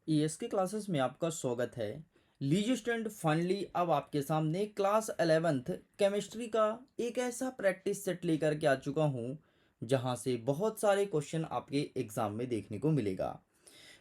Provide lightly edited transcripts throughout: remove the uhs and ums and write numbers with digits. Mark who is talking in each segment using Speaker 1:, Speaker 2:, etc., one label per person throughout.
Speaker 1: ईएसके classes में आपका स्वागत है। लीजिए स्टूडेंट, फाइनली अब आपके सामने क्लास 11th केमिस्ट्री का एक ऐसा प्रैक्टिस सेट लेकर के आ चुका हूँ जहाँ से बहुत सारे क्वेश्चन आपके एग्जाम में देखने को मिलेगा।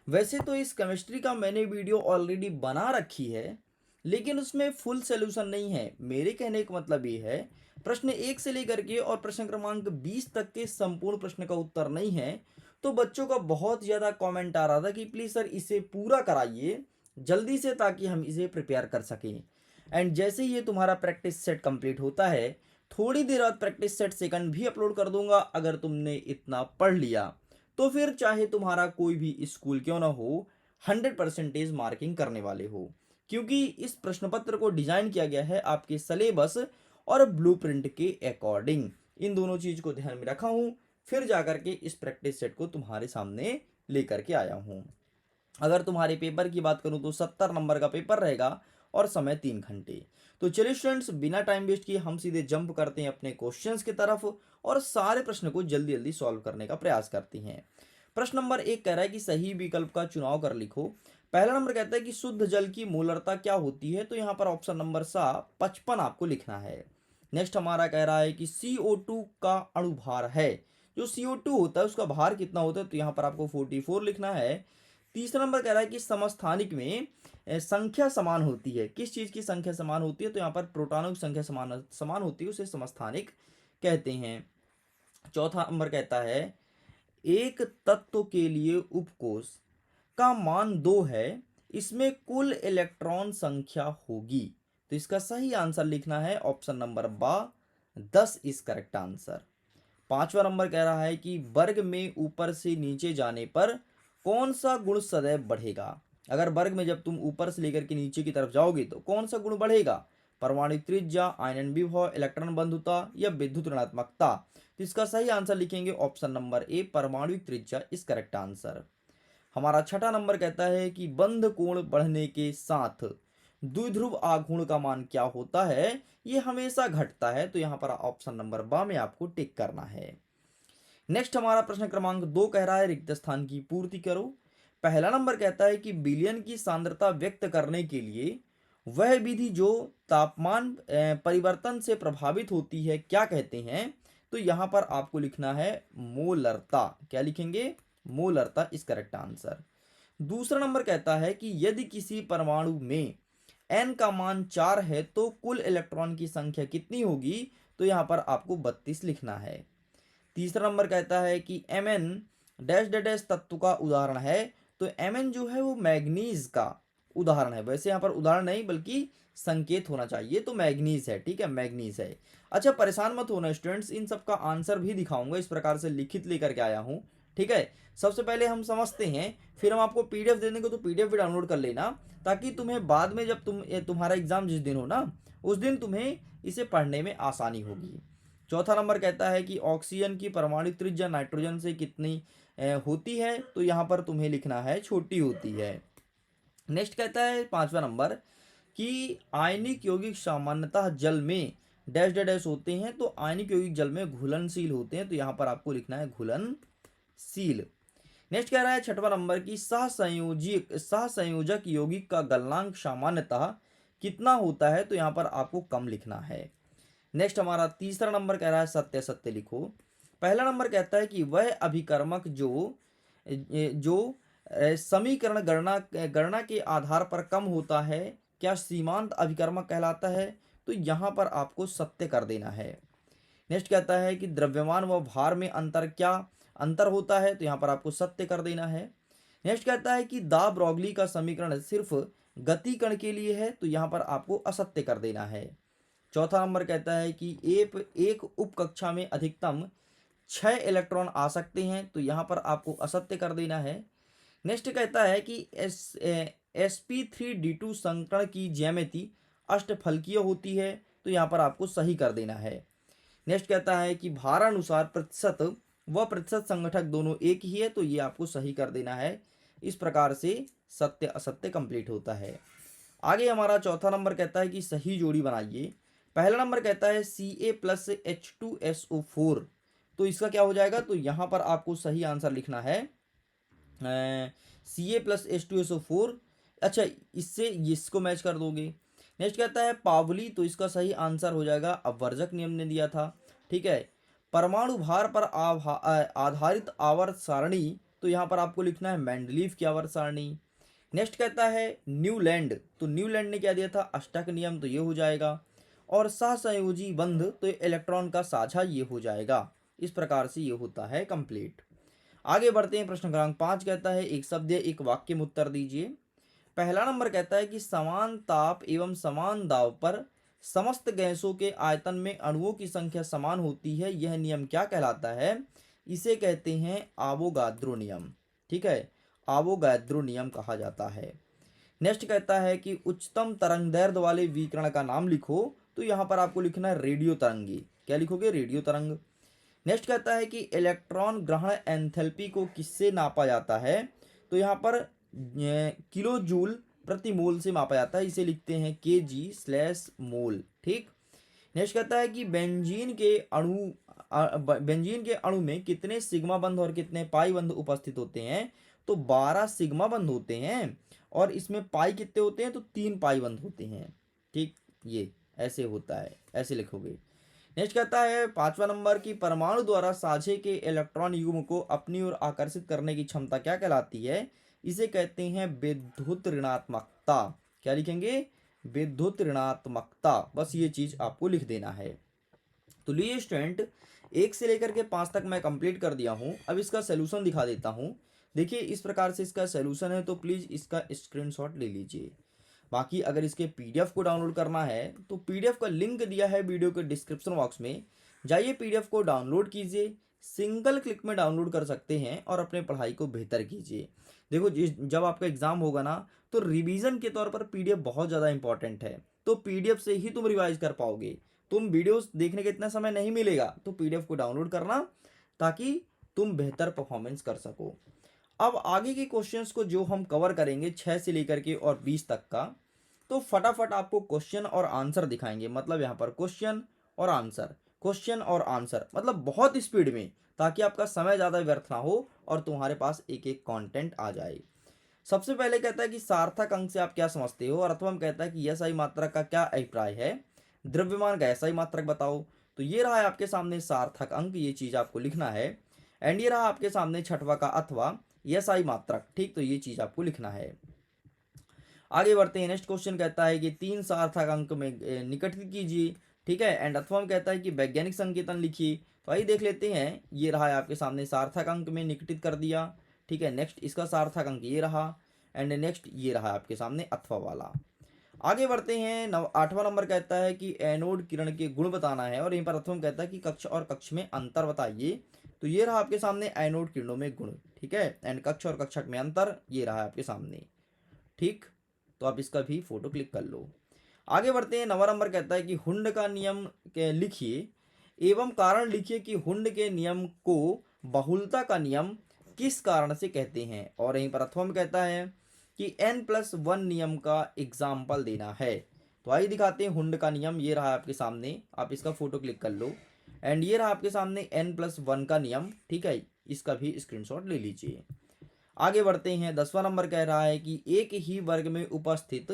Speaker 1: वैसे तो इस केमिस्ट्री का मैंने वीडियो ऑलरेडी बना रखी है, लेकिन उसमें फुल सोल्यूशन नहीं है। मेरे कहने का मतलब ये है, प्रश्न 1 से लेकर के और प्रश्न क्रमांक 20 तक के संपूर्ण प्रश्न का उत्तर नहीं है। तो बच्चों का बहुत ज़्यादा कमेंट आ रहा था कि प्लीज़ सर इसे पूरा कराइए जल्दी से, ताकि हम इसे प्रिपेयर कर सकें। एंड जैसे ही ये तुम्हारा प्रैक्टिस सेट कंप्लीट होता है, थोड़ी देर बाद प्रैक्टिस सेट सेकंड भी अपलोड कर दूंगा। अगर तुमने इतना पढ़ लिया तो फिर चाहे तुम्हारा कोई भी स्कूल क्यों ना हो, 100% मार्किंग करने वाले हो। क्योंकि इस प्रश्न पत्र को डिजाइन किया गया है आपके सिलेबस और ब्लूप्रिंट के अकॉर्डिंग। इन दोनों चीज को ध्यान में रखा हूं, फिर जाकर के इस प्रैक्टिस सेट को तुम्हारे सामने लेकर के आया हूं। अगर तुम्हारे पेपर की बात करूं तो 70 नंबर का पेपर रहेगा और समय 3 घंटे। तो चलिए स्टूडेंट्स, बिना टाइम वेस्ट किए हम सीधे जंप करते हैं अपने क्वेश्चंस की तरफ और सारे प्रश्न को जल्दी जल्दी सॉल्व करने का प्रयास करते हैं। प्रश्न नंबर 1 कह रहा है कि सही विकल्प का चुनाव कर लिखो। पहला नंबर कहता है कि शुद्ध जल की मोलरता क्या होती है, तो यहाँ पर ऑप्शन नंबर सा 55 आपको लिखना है। नेक्स्ट हमारा कह रहा है कि CO2 का अणुभार है। जो CO2 होता है उसका भार कितना होता है, तो यहाँ पर आपको 44 लिखना है। तीसरा नंबर कह रहा है कि समस्थानिक में संख्या समान होती है। किस चीज की संख्या समान होती है, तो यहाँ पर प्रोटॉनों की संख्या समान समान होती है, उसे समस्थानिक कहते हैं। चौथा नंबर कहता है एक तत्व के लिए उपकोष का मान 2 है, इसमें कुल इलेक्ट्रॉन संख्या होगी। तो इसका सही आंसर लिखना है ऑप्शन नंबर बा 10 इज करेक्ट आंसर। पांचवा नंबर कह रहा है कि वर्ग में ऊपर से नीचे जाने पर कौन सा गुण सदैव बढ़ेगा। अगर वर्ग में जब तुम ऊपर से लेकर के नीचे की तरफ जाओगे तो कौन सा गुण बढ़ेगा। परमाणु त्रिज्या, आयनन विभव, इलेक्ट्रॉन बंधुता या विद्युत ऋणात्मकता। तो इसका सही आंसर लिखेंगे ऑप्शन नंबर ए, परमाणु त्रिज्या इज करेक्ट आंसर। हमारा छठा नंबर कहता है कि बंध कोण बढ़ने के साथ द्विध्रुव आघूर्ण का मान क्या होता है, ये हमेशा घटता है। तो यहां पर ऑप्शन नंबर बा में आपको टिक करना है। नेक्स्ट हमारा प्रश्न क्रमांक 2 कह रहा है रिक्त स्थान की पूर्ति करो। पहला नंबर कहता है कि विलयन की सांद्रता व्यक्त करने के लिए वह विधि जो तापमान परिवर्तन से प्रभावित होती है क्या कहते हैं, तो यहां पर आपको लिखना है मोलरता। क्या लिखेंगे, मोलरता इज करेक्ट आंसर। दूसरा नंबर कहता है कि यदि किसी परमाणु में n का मान 4 है तो कुल इलेक्ट्रॉन की संख्या कितनी होगी, तो यहां पर आपको 32 लिखना है। तीसरा नंबर कहता है कि Mn डैश डैश तत्व का उदाहरण है। तो Mn जो है वो मैग्नीज का उदाहरण है। वैसे यहाँ पर उदाहरण नहीं बल्कि संकेत होना चाहिए, तो मैग्नीज है। ठीक है, मैग्नीज है। अच्छा, परेशान मत होना स्टूडेंट्स, इन सब का आंसर भी दिखाऊंगा, इस प्रकार से लिखित लेकर के आया हूँ। ठीक है, सबसे पहले हम समझते हैं, फिर हम आपको पीडीएफ दे देंगे, तो पीडीएफ भी डाउनलोड कर लेना, ताकि तुम्हें बाद में जब तुम्हारा एग्जाम जिस दिन हो ना, उस दिन तुम्हें इसे पढ़ने में आसानी होगी। चौथा नंबर कहता है कि ऑक्सीजन की परमाणु त्रिज्या नाइट्रोजन से कितनी होती है, तो यहाँ पर तुम्हें लिखना है छोटी होती है। नेक्स्ट कहता है पांचवा नंबर कि आयनिक यौगिक सामान्यतः जल में डैश डैश होते हैं, तो आयनिक यौगिक जल में घुलनशील होते हैं, तो यहाँ पर आपको लिखना है घुलनशील। नेक्स्ट कह रहा है छठवां नंबर की सहसंयोजक यौगिक का गलनांक सामान्यतः कितना होता है, तो यहाँ पर आपको कम लिखना है। नेक्स्ट हमारा तीसरा नंबर कह रहा है सत्य सत्य लिखो। पहला नंबर कहता है कि वह अभिकर्मक जो जो समीकरण गणना गणना के आधार पर कम होता है क्या सीमांत अभिकर्मक कहलाता है, तो यहाँ पर आपको सत्य कर देना है। नेक्स्ट कहता है कि द्रव्यमान व भार में अंतर होता है, तो यहाँ पर आपको सत्य कर देना है। नेक्स्ट कहता है कि दा ब्रॉगली का समीकरण सिर्फ गति कण के लिए है, तो यहाँ पर आपको असत्य कर देना है। चौथा नंबर कहता है कि एक उप कक्षा में अधिकतम 6 इलेक्ट्रॉन आ सकते हैं, तो यहाँ पर आपको असत्य कर देना है। नेक्स्ट कहता है कि sp3d2 संकरण की ज्यामिति अष्टफलकीय होती है, तो यहाँ पर आपको सही कर देना है। नेक्स्ट कहता है कि भारानुसार प्रतिशत व प्रतिशत संगठक दोनों एक ही है, तो ये आपको सही कर देना है। इस प्रकार से सत्य असत्य कंप्लीट होता है। आगे हमारा चौथा नंबर कहता है कि सही जोड़ी बनाइए। पहला नंबर कहता है Ca+H2SO4, तो इसका क्या हो जाएगा, तो यहाँ पर आपको सही आंसर लिखना है Ca+H2SO4। अच्छा, इससे इसको मैच कर दोगे। नेक्स्ट कहता है पावली, तो इसका सही आंसर हो जाएगा अपवर्जक नियम ने दिया था। ठीक है। परमाणु भार पर आधारित आवर्त सारणी, तो यहाँ पर आपको लिखना है मेंडलीव की आवर्त सारणी। नेक्स्ट कहता है न्यूलैंड, तो न्यूलैंड ने क्या दिया था, अष्टक नियम, तो ये हो जाएगा। और सहसंयोजी बंध, तो इलेक्ट्रॉन का साझा, ये हो जाएगा। इस प्रकार से ये होता है कंप्लीट। आगे बढ़ते हैं। प्रश्न क्रमांक 5 कहता है एक शब्द या एक वाक्य में उत्तर दीजिए। पहला नंबर कहता है कि समान ताप एवं समान दाब पर समस्त गैसों के आयतन में अणुओं की संख्या समान होती है, यह नियम क्या कहलाता है? इसे कहते हैं आवोगाद्रो नियम। ठीक है, आवोगाद्रो नियम कहा जाता है। नेक्स्ट कहता है कि उच्चतम तरंग दैर्ध्य वाले विकिरण का नाम लिखो, तो यहाँ पर आपको लिखना है रेडियो तरंगी। क्या लिखोगे? रेडियो तरंग। नेक्स्ट कहता है कि इलेक्ट्रॉन ग्रहण एंथैल्पी को किससे नापा जाता है? तो यहाँ पर किलो जूल प्रति मोल से मापा जाता है, इसे लिखते हैं kg/मोल। ठीक। नेक्स्ट कहता है कि बेंजीन के अणु में कितने सिग्मा बंध और कितने पाई बंध उपस्थित होते हैं? तो 12 सिग्मा बंध होते हैं, और इसमें पाई कितने होते हैं? तो 3 पाई बंध होते हैं। ठीक, ये ऐसे होता है, ऐसे लिखोगे। नेक्स्ट कहता है 5वां नंबर की परमाणु द्वारा साझे के इलेक्ट्रॉन युग्म को अपनी ओर आकर्षित करने की क्षमता क्या कहलाती है? इसे कहते हैं विद्युत ऋणात्मकता। क्या लिखेंगे? विद्युत ऋणात्मकता। बस ये चीज आपको लिख देना है। तो लीजिए स्टूडेंट, 1 से लेकर के 5 तक मैं कंप्लीट कर दिया हूं। अब इसका सोल्यूशन दिखा देता हूं। देखिए इस प्रकार से इसका सोल्यूशन है, तो प्लीज इसका स्क्रीनशॉट ले लीजिए। बाकी अगर इसके पीडीएफ को डाउनलोड करना है तो पीडीएफ का लिंक दिया है वीडियो के डिस्क्रिप्शन बॉक्स में, जाइए पीडीएफ को डाउनलोड कीजिए। सिंगल क्लिक में डाउनलोड कर सकते हैं और अपने पढ़ाई को बेहतर कीजिए। देखो जब आपका एग्जाम होगा ना, तो रिवीजन के तौर पर पीडीएफ बहुत ज़्यादा इंपॉर्टेंट है। तो पीडीएफ से ही तुम रिवाइज कर पाओगे। तुम वीडियोस देखने का इतना समय नहीं मिलेगा, तो पीडीएफ को डाउनलोड करना, ताकि तुम बेहतर परफॉर्मेंस कर सको। अब आगे के क्वेश्चंस को जो हम कवर करेंगे 6 से लेकर के और 20 तक का, तो फटाफट आपको क्वेश्चन और आंसर दिखाएंगे। मतलब यहाँ पर क्वेश्चन और आंसर, क्वेश्चन और आंसर, मतलब बहुत स्पीड में, ताकि आपका समय ज़्यादा व्यर्थ ना हो और तुम्हारे पास एक एक कंटेंट आ जाए। सबसे पहले कहता है कि सार्थक अंक से आप क्या समझते हो? और अथवा कहता है कि यह सही मात्रक का क्या अभिप्राय है? द्रव्यमान का ऐसा ही मात्रक बताओ। तो ये रहा है आपके सामने सार्थक अंक, ये चीज़ आपको लिखना है। एंड ये रहा आपके सामने छठवा का अथवा यह मात्रक। ठीक, तो ये चीज़ आपको लिखना है। आगे बढ़ते हैं। नेक्स्ट क्वेश्चन कहता है कि 3 सार्थक अंक में निकटित कीजिए। ठीक है। एंड अथवा में कहता है कि वैज्ञानिक संकेतन लिखिए। तो आइए देख लेते हैं। ये रहा है आपके सामने सार्थक अंक में निकटित कर दिया। ठीक है। नेक्स्ट इसका सार्थक अंक ये रहा, एंड नेक्स्ट ये रहा आपके सामने अथवा वाला। आगे बढ़ते हैं। 8वां नंबर कहता है कि एनोड किरण के गुण बताना है, और यहीं पर अथवा में कहता है कि कक्ष और कक्ष में अंतर बताइए। तो ये रहा आपके सामने एनोड किरणों में गुण। ठीक है। एंड कक्ष और कक्षक में अंतर, ये रहा आपके सामने। ठीक, तो आप इसका भी फोटो क्लिक कर लो। आगे बढ़ते हैं। 9वां नंबर कहता है कि हुंड का नियम लिखिए एवं कारण लिखिए कि हुंड के नियम को बहुलता का नियम किस कारण से कहते हैं। और यहीं पर अथवा में कहता है कि n+1 नियम का एग्जाम्पल देना है। तो आइए दिखाते हैं हुंड का नियम। ये रहा आपके सामने, आप इसका फोटो क्लिक कर लो। एंड ये रहा आपके सामने n+1 का नियम। ठीक है, इसका भी स्क्रीनशॉट ले लीजिए। आगे बढ़ते हैं। 10वां नंबर कह रहा है कि एक ही वर्ग में उपस्थित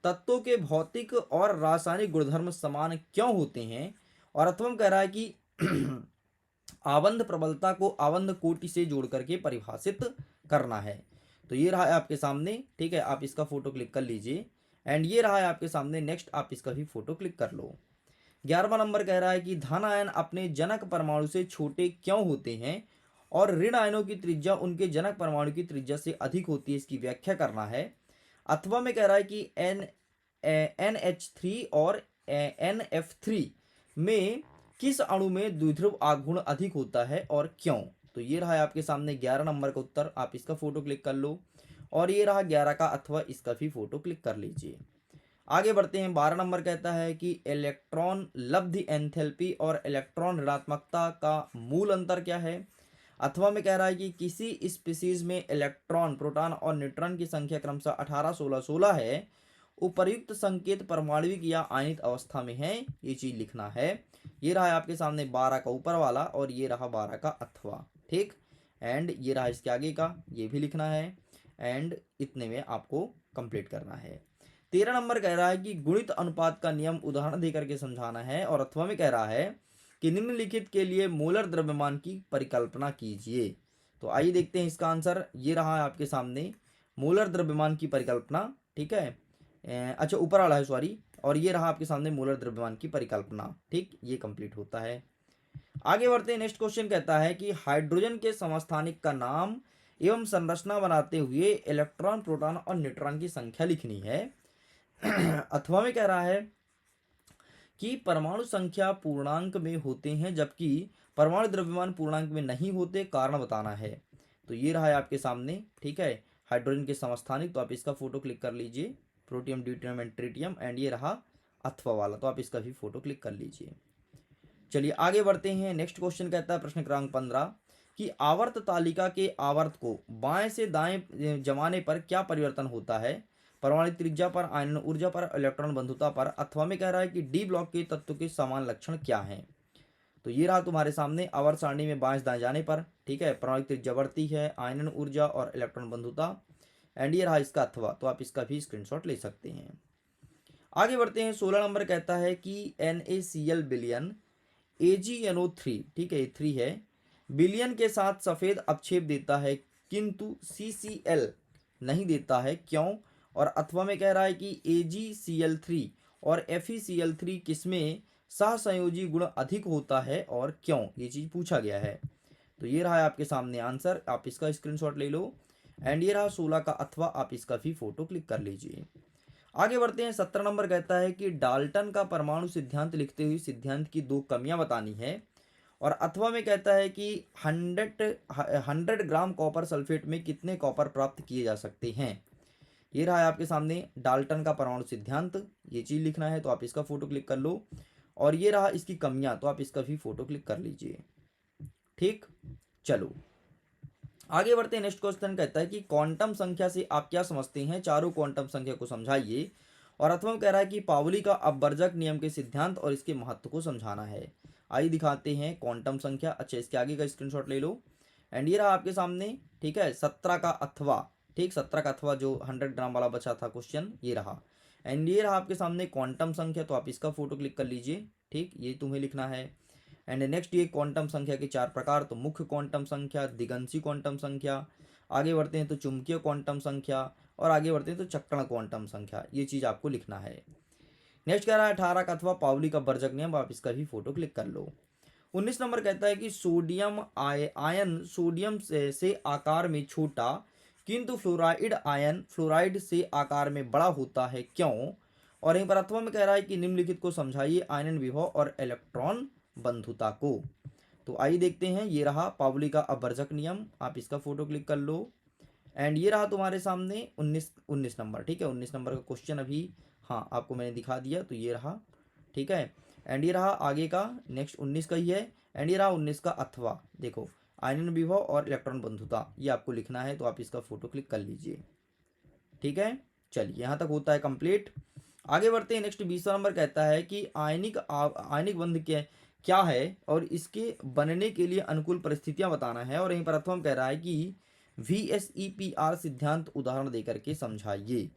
Speaker 1: तत्वों के भौतिक और रासायनिक गुणधर्म समान क्यों होते हैं। और अथवा कह रहा है कि आबंध प्रबलता को आबंध कोटि से जोड़ करके परिभाषित करना है। तो ये रहा है आपके सामने। ठीक है, आप इसका फोटो क्लिक कर लीजिए। एंड ये रहा है आपके सामने। नेक्स्ट आप इसका भी फोटो क्लिक कर लो। 11वां नंबर कह रहा है कि धन आयन अपने जनक परमाणु से छोटे क्यों होते हैं और ऋण आयनों की त्रिज्या उनके जनक परमाणु की त्रिज्या से अधिक होती है, इसकी व्याख्या करना है। अथवा में कह रहा है कि NH3 और NF3 में किस अणु में द्विध्रुव आघूर्ण अधिक होता है और क्यों। तो ये रहा है आपके सामने 11 नंबर का उत्तर, आप इसका फोटो क्लिक कर लो। और ये रहा 11 का अथवा, इसका भी फोटो क्लिक कर लीजिए। आगे बढ़ते हैं। 12 नंबर कहता है कि इलेक्ट्रॉन लब्धि एंथैल्पी और इलेक्ट्रॉन ऋणात्मकता का मूल अंतर क्या है। अथवा में कह रहा है कि किसी स्पीसीज में इलेक्ट्रॉन, प्रोटॉन और न्यूट्रॉन की संख्या क्रमशः 18, 16, 16 है। उपर्युक्त संकेत परमाणविक या आयनित अवस्था में है, ये चीज लिखना है। ये रहा है आपके सामने 12 का ऊपर वाला, और ये रहा 12 का अथवा। ठीक, एंड ये रहा इसके आगे का, ये भी लिखना है एंड इतने में आपको कंप्लीट करना है। 13 नंबर कह रहा है कि गुणित अनुपात का नियम उदाहरण देकर के समझाना है, और अथवा में कह रहा है कि निम्नलिखित के लिए मोलर द्रव्यमान की परिकल्पना कीजिए। तो आइए देखते हैं इसका आंसर। ये रहा है आपके सामने मोलर द्रव्यमान की परिकल्पना, ठीक है। अच्छा ऊपर वाला है, सॉरी। और ये रहा आपके सामने मोलर द्रव्यमान की परिकल्पना, ठीक, ये कंप्लीट होता है। आगे बढ़ते हैं। नेक्स्ट क्वेश्चन कहता है कि हाइड्रोजन के समस्थानिक का नाम एवं संरचना बनाते हुए इलेक्ट्रॉन, प्रोटॉन और न्यूट्रॉन की संख्या लिखनी है। अथवा में कह रहा है कि परमाणु संख्या पूर्णांक में होते हैं जबकि परमाणु द्रव्यमान पूर्णांक में नहीं होते, कारण बताना है। तो ये रहा है आपके सामने, ठीक है, हाइड्रोजन के समस्थानिक। तो आप इसका फोटो क्लिक कर लीजिए, protium, deuterium and tritium. And ये रहा अथवा वाला, तो आप इसका भी फोटो क्लिक कर लीजिए। चलिए आगे बढ़ते हैं। नेक्स्ट क्वेश्चन कहता है प्रश्न क्रमांक 15 कि आवर्त तालिका के आवर्त को बाएं से दाएं जमाने पर क्या परिवर्तन होता है? परमाणु त्रिज्या पर, आयनन ऊर्जा पर, इलेक्ट्रॉन बंधुता पर। अथवा में कह रहा है कि डी ब्लॉक के तत्व के समान लक्षण क्या हैं? तो ये रहा तुम्हारे सामने आवर्त सारणी में बाएं से दाएं जाने पर, ठीक है, परमाणु त्रिज्या बढ़ती है, आयनन ऊर्जा और इलेक्ट्रॉन बंधुता। एंड ये रहा इसका अथवा, तो आप इसका भी स्क्रीनशॉट ले सकते हैं। आगे बढ़ते हैं। 16 नंबर कहता है कि NaCl बिलियन AgNO3, ठीक है, ये 3 है, बिलियन के साथ सफ़ेद अपक्षेप देता है किंतु CCl नहीं देता है, क्यों? और अथवा में कह रहा है कि AgCl3 और FeCl3 किसमें सहसंयोजी गुण अधिक होता है और क्यों? ये चीज़ पूछा गया है। तो ये रहा है आपके सामने आंसर, आप इसका स्क्रीनशॉट ले लो। एंड ये रहा 16 का अथवा, आप इसका भी फोटो क्लिक कर लीजिए। आगे बढ़ते हैं। 17 नंबर कहता है कि डाल्टन का परमाणु सिद्धांत लिखते हुए सिद्धांत की 2 कमियां बतानी है। और अथवा में कहता है कि 100 ग्राम कॉपर सल्फेट में कितने कॉपर प्राप्त किए जा सकते हैं। ये रहा है आपके सामने डाल्टन का परमाणु सिद्धांत, ये चीज़ लिखना है, तो आप इसका फोटो क्लिक कर लो। और ये रहा इसकी कमियां, तो आप इसका भी फोटो क्लिक कर लीजिए, ठीक। चलो आगे बढ़ते हैं। नेक्स्ट क्वेश्चन कहता है कि क्वांटम संख्या से आप क्या समझते हैं? चारों क्वांटम संख्या को समझाइए। और अथवा में कह रहा है कि पाउली का अपवर्जक नियम के सिद्धांत और इसके महत्व को समझाना है। आइए दिखाते हैं क्वांटम संख्या। अच्छा इसके आगे का स्क्रीनशॉट ले लो। एंड ये रहा आपके सामने, ठीक है, 17 का अथवा, ठीक, 17 का अथवा जो 100 ग्राम वाला बचा था क्वेश्चन, ये रहा। एंड ये रहा आपके सामने क्वांटम संख्या, तो आप इसका फोटो क्लिक कर लीजिए, ठीक, ये तुम्हें लिखना है। एंड नेक्स्ट ये क्वांटम संख्या के 4 प्रकार, तो मुख्य क्वांटम संख्या, दिगंशी क्वांटम संख्या, आगे बढ़ते हैं तो चुंबकीय क्वांटम संख्या, और आगे बढ़ते हैं तो चक्रण क्वांटम संख्या, ये चीज़ आपको लिखना है। नेक्स्ट कह रहा है 18 का अथवा पाउली का वर्जक नियम, आप इसका भी फोटो क्लिक कर लो। 19 नंबर कहता है कि सोडियम आयन सोडियम से आकार में छोटा किंतु फ्लोराइड आयन फ्लोराइड से आकार में बड़ा होता है, क्यों? और यहीं पर अथवा में कह रहा है कि निम्नलिखित को समझाइए आयनन विभव और इलेक्ट्रॉन बंधुता को। तो आइए देखते हैं। ये रहा पाउली का अपवर्जक नियम, आप इसका फोटो क्लिक कर लो। एंड ये रहा तुम्हारे सामने 19 नंबर, ठीक है, 19 नंबर का क्वेश्चन अभी, हाँ, आपको मैंने दिखा दिया, तो ये रहा, ठीक है। एंड ये रहा आगे का, नेक्स्ट 19 का ही है। एंड ये रहा 19 का अथवा, देखो आयनन विभव और इलेक्ट्रॉन बंधुता, ये आपको लिखना है, तो आप इसका फोटो क्लिक कर लीजिए, ठीक है। चलिए यहाँ तक होता है कंप्लीट। आगे बढ़ते हैं। नेक्स्ट 20 नंबर कहता है कि आयनिक बंध क्या है और इसके बनने के लिए अनुकूल परिस्थितियां बताना है। और यहीं पर अथवा कह रहा है कि VSEPR सिद्धांत उदाहरण देकर के समझाइए।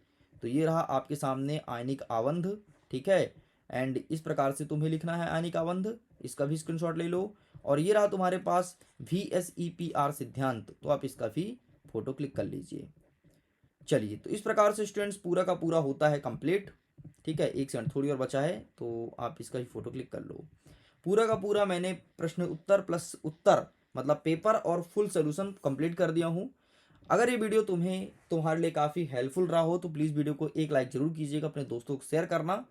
Speaker 1: तो ये रहा आपके सामने आयनिक आबंध, ठीक है। एंड इस प्रकार से तुम्हें लिखना है आयनिक आबंध, इसका भी स्क्रीनशॉट ले लो। और ये रहा तुम्हारे पास VSEPR सिद्धांत, तो आप इसका भी फोटो क्लिक कर लीजिए। चलिए तो इस प्रकार से स्टूडेंट्स पूरा का पूरा होता है कंप्लीट, ठीक है। एक सेकंड थोड़ी और बचा है, तो आप इसका ही फोटो क्लिक कर लो। पूरा का पूरा मैंने प्रश्न उत्तर प्लस उत्तर मतलब पेपर और फुल सोल्यूशन कंप्लीट कर दिया हूँ। अगर ये वीडियो तुम्हारे लिए काफ़ी हेल्पफुल रहा हो तो प्लीज़ वीडियो को एक लाइक ज़रूर कीजिएगा, अपने दोस्तों को शेयर करना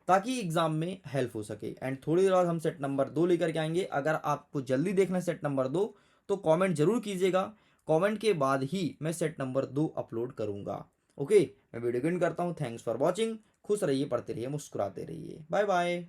Speaker 1: ताकि एग्जाम में हेल्प हो सके। एंड थोड़ी देर बाद हम सेट नंबर 2 लेकर के आएंगे। अगर आपको जल्दी देखना है सेट नंबर 2 तो कमेंट जरूर कीजिएगा, कमेंट के बाद ही मैं सेट नंबर 2 अपलोड करूंगा। ओके, मैं वीडियो एंड करता हूँ। Thanks for watching. खुश रहिए, पढ़ते रहिए, मुस्कुराते रहिए। Bye bye.